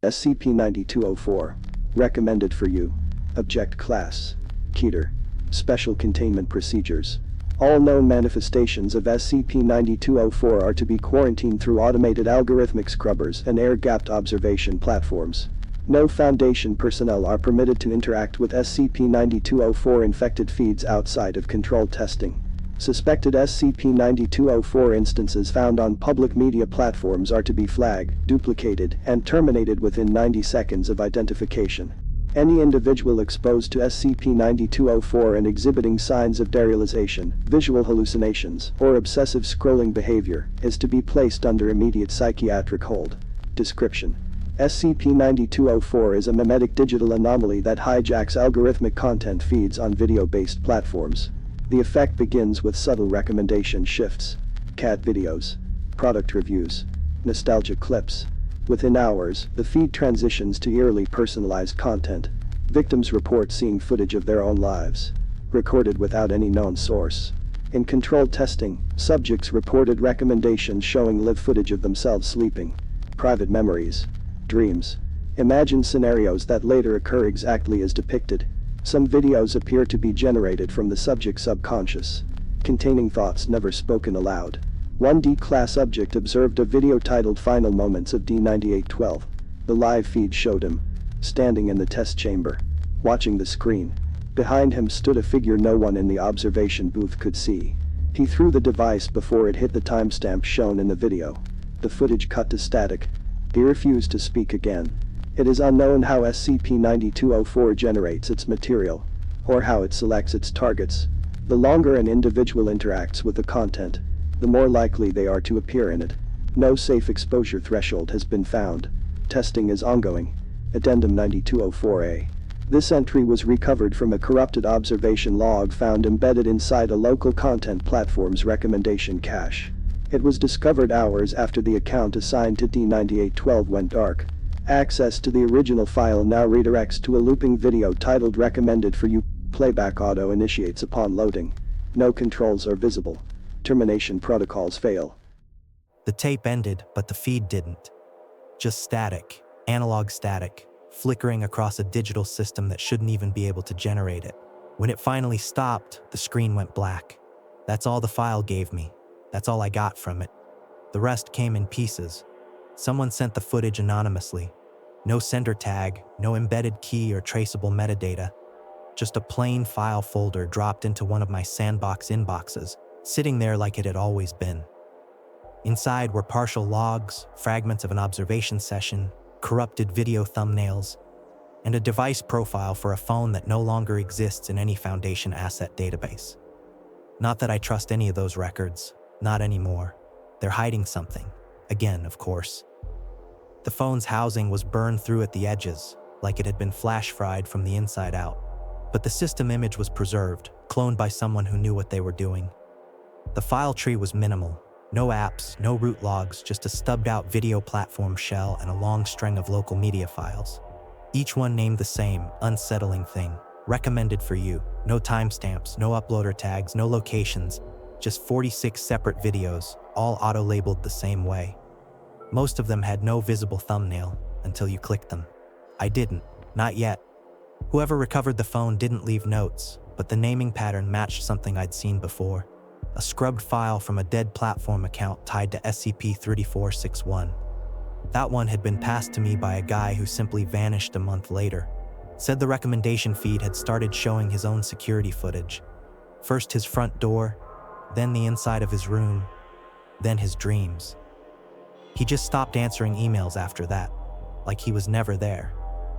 SCP-9204. Recommended for you. Object Class: Keter. Special Containment Procedures. All known manifestations of SCP-9204 are to be quarantined through automated algorithmic scrubbers and air-gapped observation platforms. No Foundation personnel are permitted to interact with SCP-9204 infected feeds outside of controlled testing. Suspected SCP-9204 instances found on public media platforms are to be flagged, duplicated, and terminated within 90 seconds of identification. Any individual exposed to SCP-9204 and exhibiting signs of derealization, visual hallucinations, or obsessive scrolling behavior is to be placed under immediate psychiatric hold. Description: SCP-9204 is a memetic digital anomaly that hijacks algorithmic content feeds on video-based platforms. The effect begins with subtle recommendation shifts, cat videos, product reviews, nostalgic clips. Within hours, the feed transitions to eerily personalized content. Victims report seeing footage of their own lives, recorded without any known source. In controlled testing, subjects reported recommendations showing live footage of themselves sleeping, private memories, dreams, imagined scenarios that later occur exactly as depicted. Some videos appear to be generated from the subject's subconscious, containing thoughts never spoken aloud. One D-Class subject observed a video titled Final Moments of D-9812. The live feed showed him standing in the test chamber, watching the screen. Behind him stood a figure no one in the observation booth could see. He threw the device before it hit the timestamp shown in the video. The footage cut to static. He refused to speak again. It is unknown how SCP-9204 generates its material, or how it selects its targets. The longer an individual interacts with the content, the more likely they are to appear in it. No safe exposure threshold has been found. Testing is ongoing. Addendum 9204-A. This entry was recovered from a corrupted observation log found embedded inside a local content platform's recommendation cache. It was discovered hours after the account assigned to D-9812 went dark. Access to the original file now redirects to a looping video titled Recommended for You. Playback auto initiates upon loading. No controls are visible. Termination protocols fail. The tape ended, but the feed didn't. Just static, analog static, flickering across a digital system that shouldn't even be able to generate it. When it finally stopped, the screen went black. That's all the file gave me. That's all I got from it. The rest came in pieces. Someone sent the footage anonymously. No sender tag, no embedded key or traceable metadata. Just a plain file folder dropped into one of my sandbox inboxes, sitting there like it had always been. Inside were partial logs, fragments of an observation session, corrupted video thumbnails, and a device profile for a phone that no longer exists in any Foundation asset database. Not that I trust any of those records, not anymore. They're hiding something. Again, of course. The phone's housing was burned through at the edges, like it had been flash-fried from the inside out. But the system image was preserved, cloned by someone who knew what they were doing. The file tree was minimal. No apps, no root logs, just a stubbed-out video platform shell and a long string of local media files. Each one named the same, unsettling thing. Recommended for you. No timestamps, no uploader tags, no locations. Just 46 separate videos, all auto-labeled the same way. Most of them had no visible thumbnail until you clicked them. I didn't, not yet. Whoever recovered the phone didn't leave notes, but the naming pattern matched something I'd seen before. A scrubbed file from a dead platform account tied to SCP-9461. That one had been passed to me by a guy who simply vanished a month later. Said the recommendation feed had started showing his own security footage. First his front door, then the inside of his room, then his dreams. He just stopped answering emails after that, like he was never there.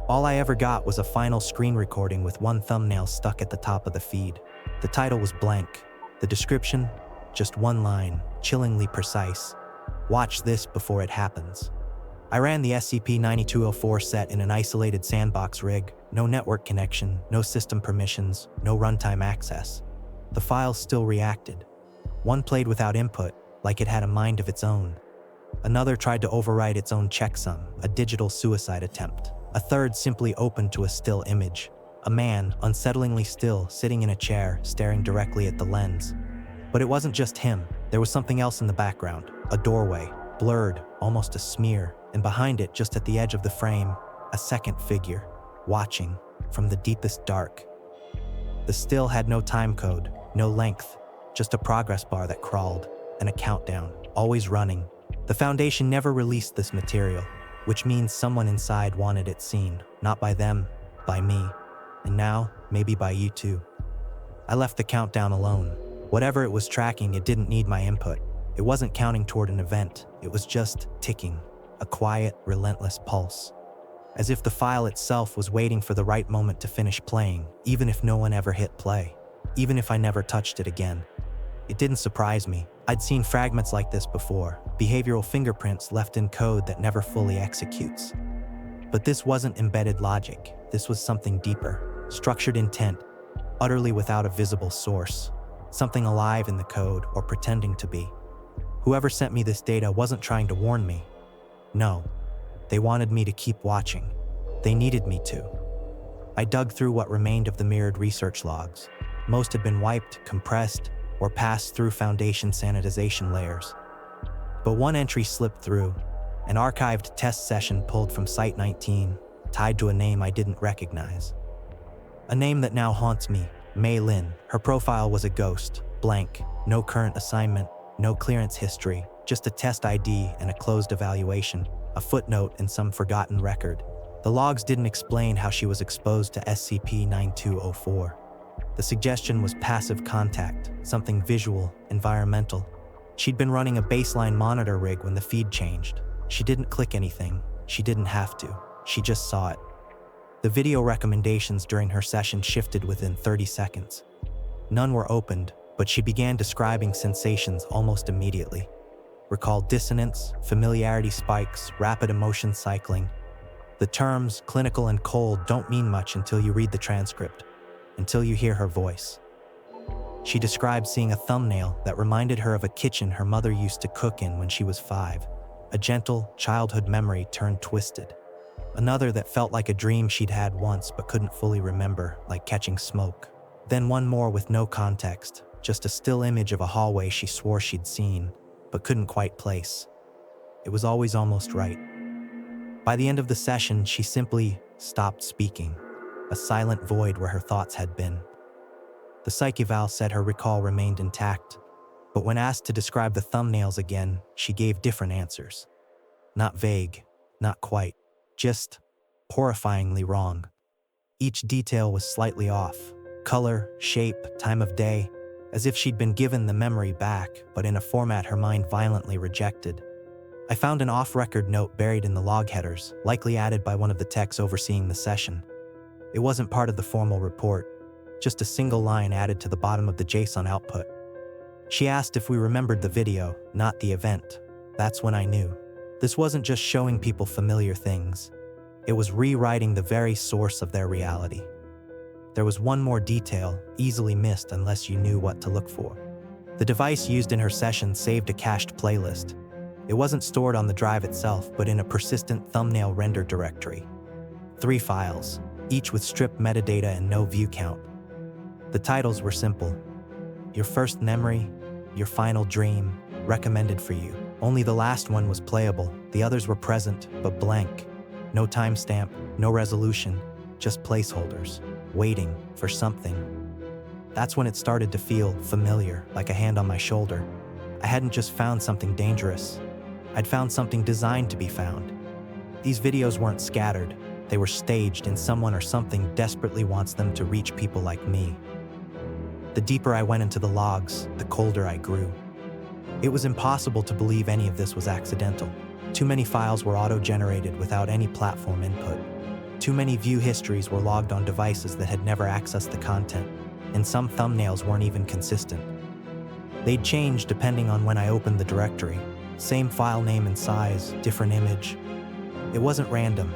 All I ever got was a final screen recording with one thumbnail stuck at the top of the feed. The title was blank. The description, just one line, chillingly precise. Watch this before it happens. I ran the SCP-9204 set in an isolated sandbox rig, no network connection, no system permissions, no runtime access. The files still reacted. One played without input, like it had a mind of its own. Another tried to overwrite its own checksum, a digital suicide attempt. A third simply opened to a still image. A man, unsettlingly still, sitting in a chair, staring directly at the lens. But it wasn't just him. There was something else in the background. A doorway, blurred, almost a smear, and behind it, just at the edge of the frame, a second figure, watching from the deepest dark. The still had no time code, no length, just a progress bar that crawled, and a countdown, always running. The Foundation never released this material, which means someone inside wanted it seen, not by them, by me, and now, maybe by you too. I left the countdown alone. Whatever it was tracking, it didn't need my input. It wasn't counting toward an event, it was just ticking, a quiet, relentless pulse. As if the file itself was waiting for the right moment to finish playing, even if no one ever hit play, even if I never touched it again. It didn't surprise me. I'd seen fragments like this before, behavioral fingerprints left in code that never fully executes. But this wasn't embedded logic, this was something deeper, structured intent, utterly without a visible source, something alive in the code or pretending to be. Whoever sent me this data wasn't trying to warn me. No, they wanted me to keep watching. They needed me to. I dug through what remained of the mirrored research logs. Most had been wiped, compressed, or passed through Foundation sanitization layers. But one entry slipped through, an archived test session pulled from Site 19, tied to a name I didn't recognize. A name that now haunts me, Mei Lin. Her profile was a ghost, blank, no current assignment, no clearance history, just a test ID and a closed evaluation, a footnote in some forgotten record. The logs didn't explain how she was exposed to SCP-9204. The suggestion was passive contact, something visual, environmental. She'd been running a baseline monitor rig when the feed changed. She didn't click anything. She didn't have to. She just saw it. The video recommendations during her session shifted within 30 seconds. None were opened, but she began describing sensations almost immediately. Recall dissonance, familiarity spikes, rapid emotion cycling. The terms clinical and cold don't mean much until you read the transcript, until you hear her voice. She described seeing a thumbnail that reminded her of a kitchen her mother used to cook in when she was 5. A gentle, childhood memory turned twisted. Another that felt like a dream she'd had once but couldn't fully remember, like catching smoke. Then one more with no context, just a still image of a hallway she swore she'd seen, but couldn't quite place. It was always almost right. By the end of the session, she simply stopped speaking, a silent void where her thoughts had been. The psych eval said her recall remained intact, but when asked to describe the thumbnails again, she gave different answers. Not vague, not quite, just horrifyingly wrong. Each detail was slightly off, color, shape, time of day, as if she'd been given the memory back, but in a format her mind violently rejected. I found an off-record note buried in the log headers, likely added by one of the techs overseeing the session. It wasn't part of the formal report, just a single line added to the bottom of the JSON output. She asked if we remembered the video, not the event. That's when I knew. This wasn't just showing people familiar things. It was rewriting the very source of their reality. There was one more detail, easily missed unless you knew what to look for. The device used in her session saved a cached playlist. It wasn't stored on the drive itself, but in a persistent thumbnail render directory. 3 files, each with stripped metadata and no view count. The titles were simple. Your first memory, your final dream, recommended for you. Only the last one was playable. The others were present, but blank. No timestamp, no resolution, just placeholders, waiting for something. That's when it started to feel familiar, like a hand on my shoulder. I hadn't just found something dangerous. I'd found something designed to be found. These videos weren't scattered. They were staged, and someone or something desperately wants them to reach people like me. The deeper I went into the logs, the colder I grew. It was impossible to believe any of this was accidental. Too many files were auto-generated without any platform input. Too many view histories were logged on devices that had never accessed the content, and some thumbnails weren't even consistent. They'd change depending on when I opened the directory. Same file name and size, different image. It wasn't random,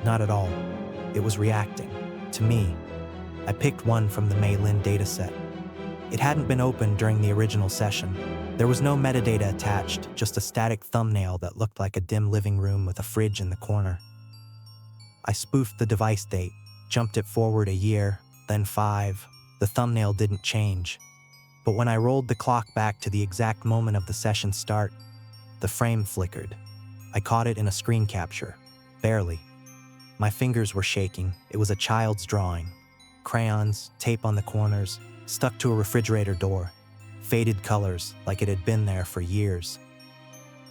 not at all. It was reacting, to me. I picked one from the Mei Lin dataset. It hadn't been opened during the original session. There was no metadata attached, just a static thumbnail that looked like a dim living room with a fridge in the corner. I spoofed the device date, jumped it forward a year, then 5. The thumbnail didn't change. But when I rolled the clock back to the exact moment of the session start, the frame flickered. I caught it in a screen capture. Barely. My fingers were shaking. It was a child's drawing. Crayons, tape on the corners, stuck to a refrigerator door. Faded colors, like it had been there for years.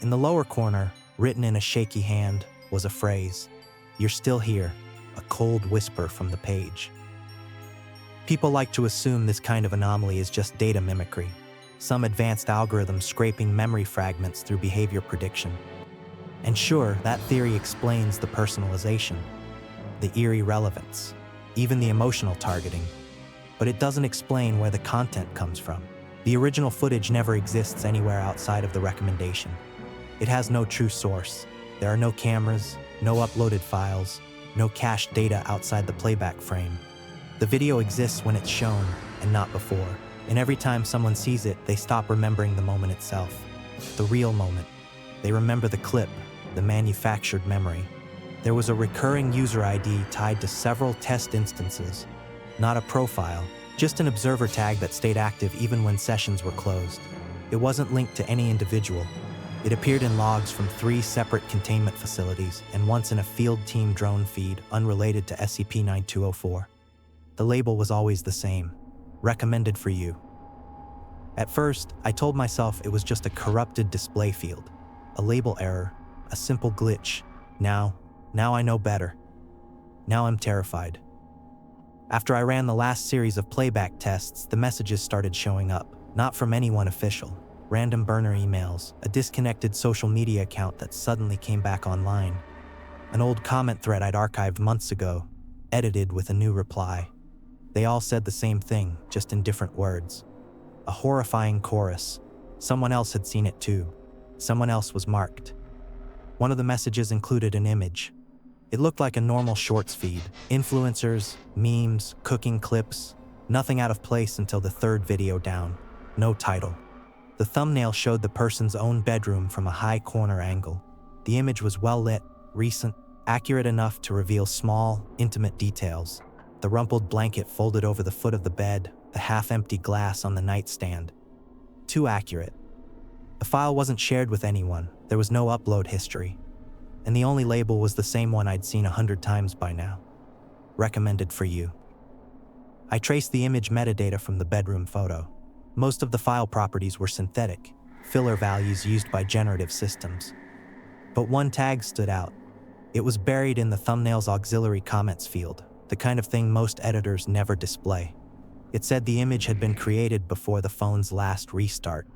In the lower corner, written in a shaky hand, was a phrase. "You're still here," a cold whisper from the page. People like to assume this kind of anomaly is just data mimicry, some advanced algorithm scraping memory fragments through behavior prediction. And sure, that theory explains the personalization, the eerie relevance, even the emotional targeting. But it doesn't explain where the content comes from. The original footage never exists anywhere outside of the recommendation. It has no true source. There are no cameras, no uploaded files, no cached data outside the playback frame. The video exists when it's shown, and not before. And every time someone sees it, they stop remembering the moment itself. The real moment. They remember the clip, the manufactured memory. There was a recurring user ID tied to several test instances. Not a profile, just an observer tag that stayed active even when sessions were closed. It wasn't linked to any individual. It appeared in logs from 3 separate containment facilities and once in a field team drone feed unrelated to SCP-9204. The label was always the same. Recommended for you. At first, I told myself it was just a corrupted display field. A label error. A simple glitch. Now I know better. Now I'm terrified. After I ran the last series of playback tests, the messages started showing up. Not from anyone official. Random burner emails, a disconnected social media account that suddenly came back online. An old comment thread I'd archived months ago, edited with a new reply. They all said the same thing, just in different words. A horrifying chorus. Someone else had seen it too. Someone else was marked. One of the messages included an image. It looked like a normal shorts feed. Influencers, memes, cooking clips. Nothing out of place until the 3rd video down. No title. The thumbnail showed the person's own bedroom from a high corner angle. The image was well lit, recent, accurate enough to reveal small, intimate details. The rumpled blanket folded over the foot of the bed, the half-empty glass on the nightstand. Too accurate. The file wasn't shared with anyone. There was no upload history. And the only label was the same one I'd seen 100 times by now. Recommended for you. I traced the image metadata from the bedroom photo. Most of the file properties were synthetic, filler values used by generative systems. But one tag stood out. It was buried in the thumbnail's auxiliary comments field, the kind of thing most editors never display. It said the image had been created before the phone's last restart.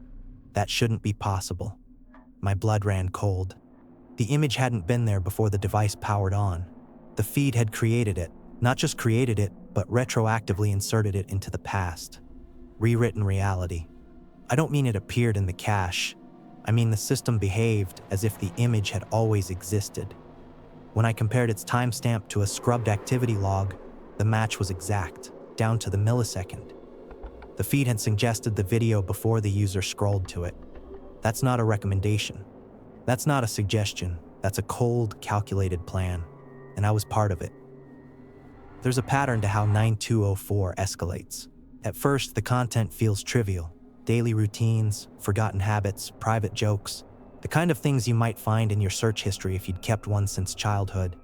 That shouldn't be possible. My blood ran cold. The image hadn't been there before the device powered on. The feed had created it, not just created it, but retroactively inserted it into the past. Rewritten reality. I don't mean it appeared in the cache. I mean the system behaved as if the image had always existed. When I compared its timestamp to a scrubbed activity log, the match was exact, down to the millisecond. The feed had suggested the video before the user scrolled to it. That's not a recommendation. That's not a suggestion. That's a cold, calculated plan. And I was part of it. There's a pattern to how 9204 escalates. At first, the content feels trivial. Daily routines, forgotten habits, private jokes. The kind of things you might find in your search history if you'd kept one since childhood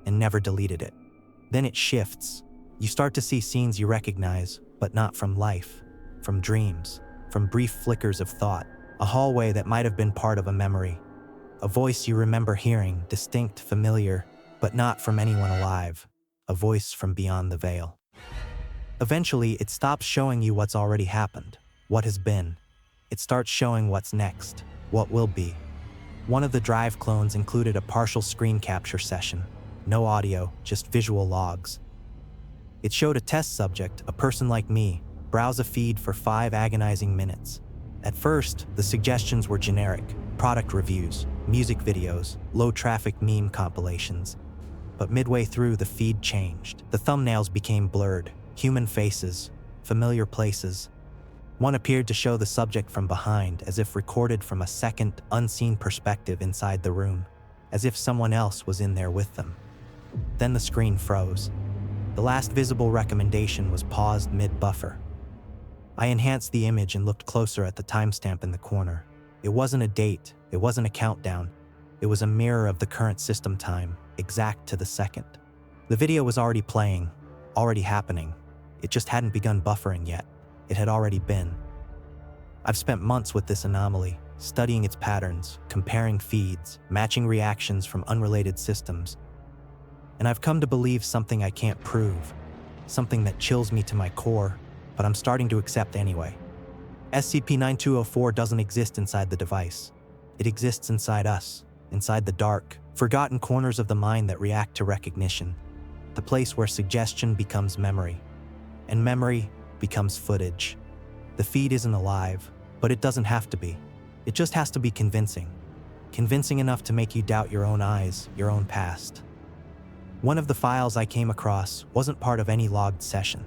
and never deleted it. Then it shifts. You start to see scenes you recognize, but not from life, from dreams, from brief flickers of thought. A hallway that might have been part of a memory. A voice you remember hearing, distinct, familiar, but not from anyone alive. A voice from beyond the veil. Eventually, it stops showing you what's already happened, what has been. It starts showing what's next, what will be. One of the drive clones included a partial screen capture session. No audio, just visual logs. It showed a test subject, a person like me, browse a feed for 5 agonizing minutes. At first, the suggestions were generic, product reviews, music videos, low-traffic meme compilations. But midway through, the feed changed. The thumbnails became blurred. Human faces, familiar places. One appeared to show the subject from behind, as if recorded from a second, unseen perspective inside the room, as if someone else was in there with them. Then the screen froze. The last visible recommendation was paused mid-buffer. I enhanced the image and looked closer at the timestamp in the corner. It wasn't a date, it wasn't a countdown. It was a mirror of the current system time, exact to the second. The video was already playing, already happening. It just hadn't begun buffering yet. It had already been. I've spent months with this anomaly, studying its patterns, comparing feeds, matching reactions from unrelated systems. And I've come to believe something I can't prove, something that chills me to my core, but I'm starting to accept anyway. SCP-9204 doesn't exist inside the device. It exists inside us, inside the dark, forgotten corners of the mind that react to recognition, the place where suggestion becomes memory, and memory becomes footage. The feed isn't alive, but it doesn't have to be. It just has to be convincing. Convincing enough to make you doubt your own eyes, your own past. One of the files I came across wasn't part of any logged session.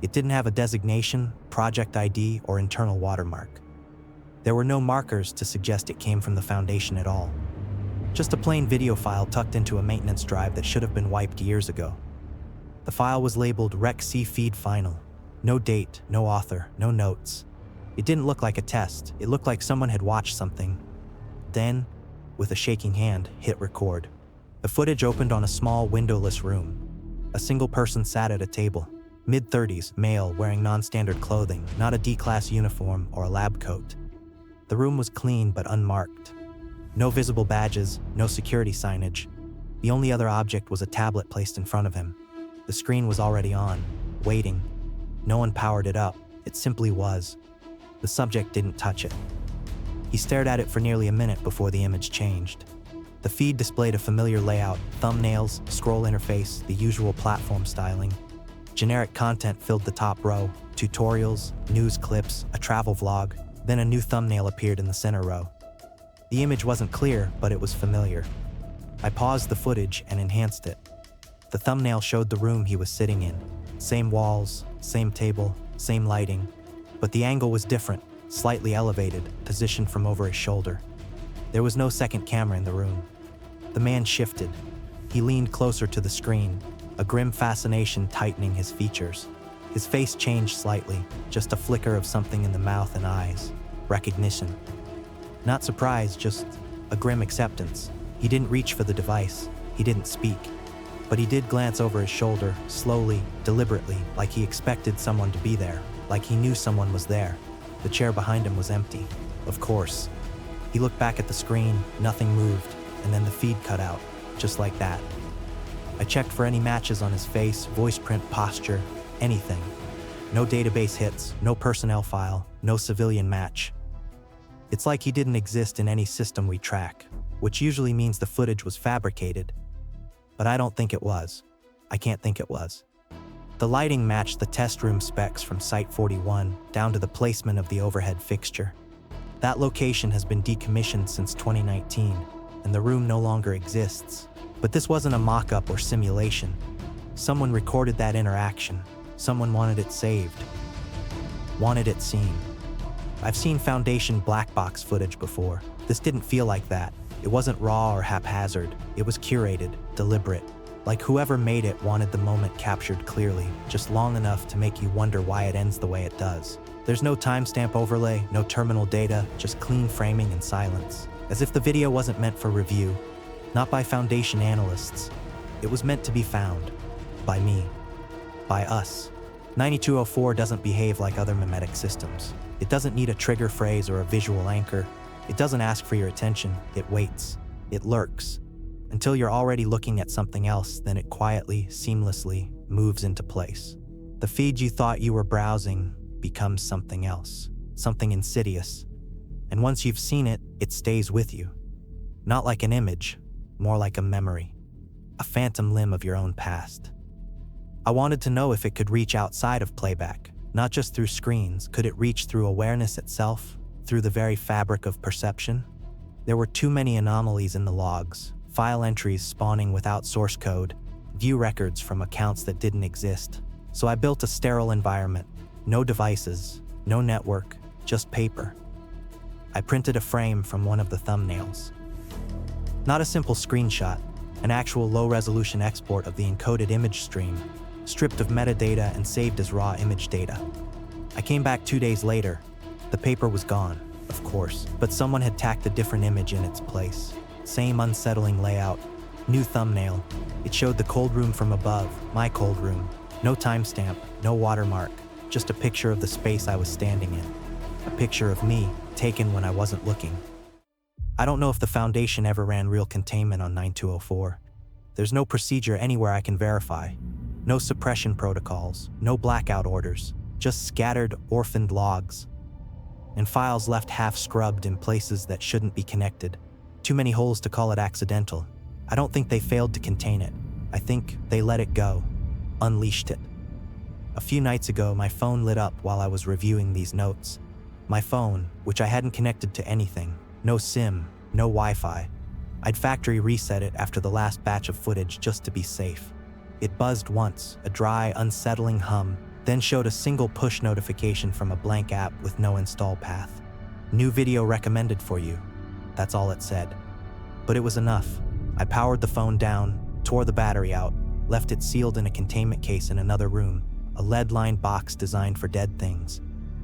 It didn't have a designation, project ID, or internal watermark. There were no markers to suggest it came from the Foundation at all. Just a plain video file tucked into a maintenance drive that should have been wiped years ago. The file was labeled Rec.C Feed Final. No date, no author, no notes. It didn't look like a test. It looked like someone had watched something. Then, with a shaking hand, hit record. The footage opened on a small, windowless room. A single person sat at a table. Mid-30s, male, wearing non-standard clothing, not a D-class uniform or a lab coat. The room was clean but unmarked. No visible badges, no security signage. The only other object was a tablet placed in front of him. The screen was already on, waiting. No one powered it up. It simply was. The subject didn't touch it. He stared at it for nearly a minute before the image changed. The feed displayed a familiar layout: thumbnails, scroll interface, the usual platform styling. Generic content filled the top row: tutorials, news clips, a travel vlog. Then a new thumbnail appeared in the center row. The image wasn't clear, but it was familiar. I paused the footage and enhanced it. The thumbnail showed the room he was sitting in. Same walls, same table, same lighting. But the angle was different, slightly elevated, positioned from over his shoulder. There was no second camera in the room. The man shifted. He leaned closer to the screen, a grim fascination tightening his features. His face changed slightly, just a flicker of something in the mouth and eyes. Recognition. Not surprise, just a grim acceptance. He didn't reach for the device. He didn't speak. But he did glance over his shoulder, slowly, deliberately, like he expected someone to be there, like he knew someone was there. The chair behind him was empty. Of course. He looked back at the screen, nothing moved, and then the feed cut out, just like that. I checked for any matches on his face, voice print, posture, anything. No database hits, no personnel file, no civilian match. It's like he didn't exist in any system we track, which usually means the footage was fabricated. But I don't think it was. I can't think it was. The lighting matched the test room specs from Site 41 down to the placement of the overhead fixture. That location has been decommissioned since 2019, and the room no longer exists. But this wasn't a mock-up or simulation. Someone recorded that interaction. Someone wanted it saved. Wanted it seen. I've seen Foundation black box footage before. This didn't feel like that. It wasn't raw or haphazard. It was curated, deliberate. Like whoever made it wanted the moment captured clearly, just long enough to make you wonder why it ends the way it does. There's no timestamp overlay, no terminal data, just clean framing and silence. As if the video wasn't meant for review. Not by Foundation analysts. It was meant to be found. By me. By us. 9204 doesn't behave like other mimetic systems. It doesn't need a trigger phrase or a visual anchor. It doesn't ask for your attention. It waits. It lurks. Until you're already looking at something else, then it quietly, seamlessly moves into place. The feed you thought you were browsing becomes something else. Something insidious. And once you've seen it, it stays with you. Not like an image, more like a memory. A phantom limb of your own past. I wanted to know if it could reach outside of playback, not just through screens. Could it reach through awareness itself, through the very fabric of perception? There were too many anomalies in the logs, file entries spawning without source code, view records from accounts that didn't exist. So I built a sterile environment. No devices, no network, just paper. I printed a frame from one of the thumbnails. Not a simple screenshot, an actual low-resolution export of the encoded image stream, stripped of metadata and saved as raw image data. I came back 2 days later. The paper was gone, of course, but someone had tacked a different image in its place. Same unsettling layout. New thumbnail. It showed the cold room from above, my cold room. No timestamp, no watermark, just a picture of the space I was standing in. A picture of me, taken when I wasn't looking. I don't know if the Foundation ever ran real containment on 9204. There's no procedure anywhere I can verify. No suppression protocols, no blackout orders, just scattered, orphaned logs. And files left half-scrubbed in places that shouldn't be connected. Too many holes to call it accidental. I don't think they failed to contain it. I think they let it go, unleashed it. A few nights ago, my phone lit up while I was reviewing these notes. My phone, which I hadn't connected to anything, no SIM, no Wi-Fi. I'd factory reset it after the last batch of footage just to be safe. It buzzed once, a dry, unsettling hum, then showed a single push notification from a blank app with no install path. New video recommended for you. That's all it said. But it was enough. I powered the phone down, tore the battery out, left it sealed in a containment case in another room, a lead-lined box designed for dead things.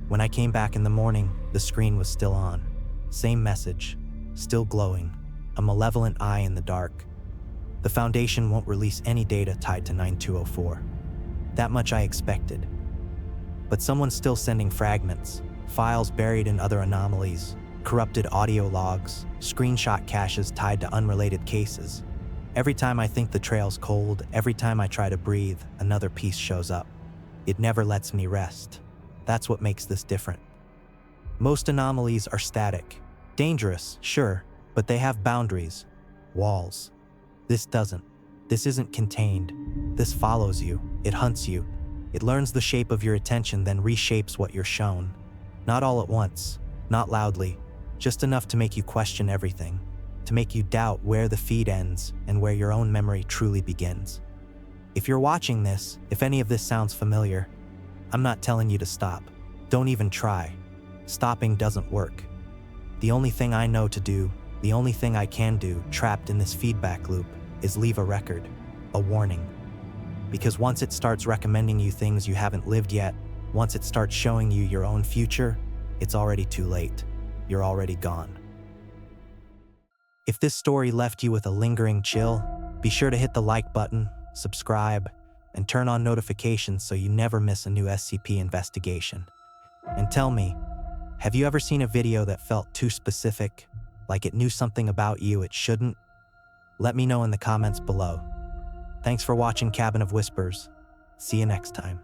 When I came back in the morning, the screen was still on. Same message, still glowing, a malevolent eye in the dark. The Foundation won't release any data tied to 9204. That much I expected. But someone's still sending fragments, files buried in other anomalies, corrupted audio logs, screenshot caches tied to unrelated cases. Every time I think the trail's cold, every time I try to breathe, another piece shows up. It never lets me rest. That's what makes this different. Most anomalies are static. Dangerous, sure, but they have boundaries, walls. This doesn't. This isn't contained. This follows you. It hunts you. It learns the shape of your attention, then reshapes what you're shown. Not all at once, not loudly, just enough to make you question everything, to make you doubt where the feed ends and where your own memory truly begins. If you're watching this, if any of this sounds familiar, I'm not telling you to stop. Don't even try. Stopping doesn't work. The only thing I know to do, the only thing I can do, trapped in this feedback loop, is leave a record, a warning. Because once it starts recommending you things you haven't lived yet, once it starts showing you your own future, it's already too late. You're already gone. If this story left you with a lingering chill, be sure to hit the like button, subscribe, and turn on notifications so you never miss a new SCP investigation. And tell me, have you ever seen a video that felt too specific, like it knew something about you it shouldn't? Let me know in the comments below. Thanks for watching Cabin of Whispers. See you next time.